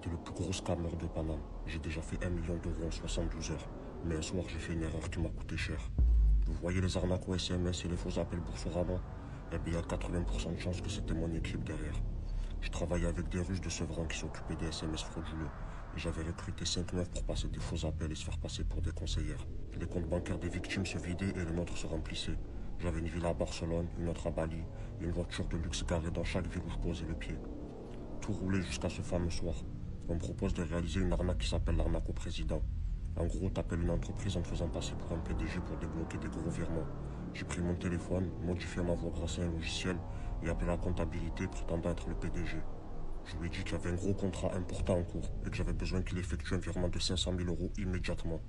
été le plus gros scammer de Paname. J'ai déjà fait 1 million d'euros en 72 heures. Mais un soir, j'ai fait une erreur qui m'a coûté cher. Vous voyez les arnaques au SMS et les faux appels Boursorama? Eh bien, il y a 80% de chances que c'était mon équipe derrière. Je travaillais avec des Russes de Sevran qui s'occupaient des SMS frauduleux. Et j'avais recruté 5 meufs pour passer des faux appels et se faire passer pour des conseillères. Les comptes bancaires des victimes se vidaient et les nôtres se remplissaient. J'avais une villa à Barcelone, une autre à Bali, et une voiture de luxe garée dans chaque ville où je posais le pied. Tout roulait jusqu'à ce fameux soir. On me propose de réaliser une arnaque qui s'appelle l'arnaque au président. En gros, t'appelles une entreprise en te faisant passer pour un PDG pour débloquer des gros virements. J'ai pris mon téléphone, modifié ma voix grâce à un logiciel et appelé la comptabilité prétendant être le PDG. Je lui ai dit qu'il y avait un gros contrat important en cours et que j'avais besoin qu'il effectue un virement de 500 000 euros immédiatement.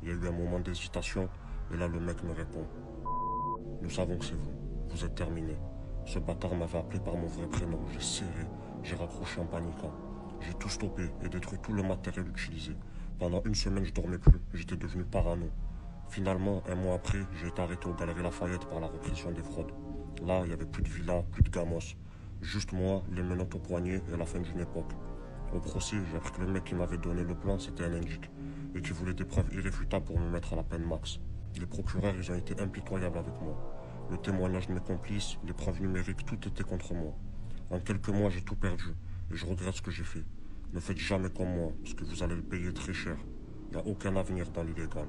Il y a eu un moment d'hésitation et là le mec me répond: Nous savons que c'est vous. Vous êtes terminé. Ce bâtard m'avait appelé par mon vrai prénom. J'ai serré, j'ai raccroché en paniquant. J'ai tout stoppé et détruit tout le matériel utilisé. Pendant une semaine, je dormais plus. J'étais devenu parano. Finalement, un mois après, j'ai été arrêté aux Galeries Lafayette par la répression des fraudes. Là, il n'y avait plus de villa, plus de gamos. Juste moi, les menottes au poignet et la fin d'une époque. Au procès, j'ai appris que le mec qui m'avait donné le plan, c'était un indique. Et qui voulait des preuves irréfutables pour me mettre à la peine max. Les procureurs, ils ont été impitoyables avec moi. Le témoignage de mes complices, les preuves numériques, tout était contre moi. En quelques mois, j'ai tout perdu. Et je regrette ce que j'ai fait. Ne faites jamais comme moi, parce que vous allez le payer très cher. Il n'y a aucun avenir dans l'illégal.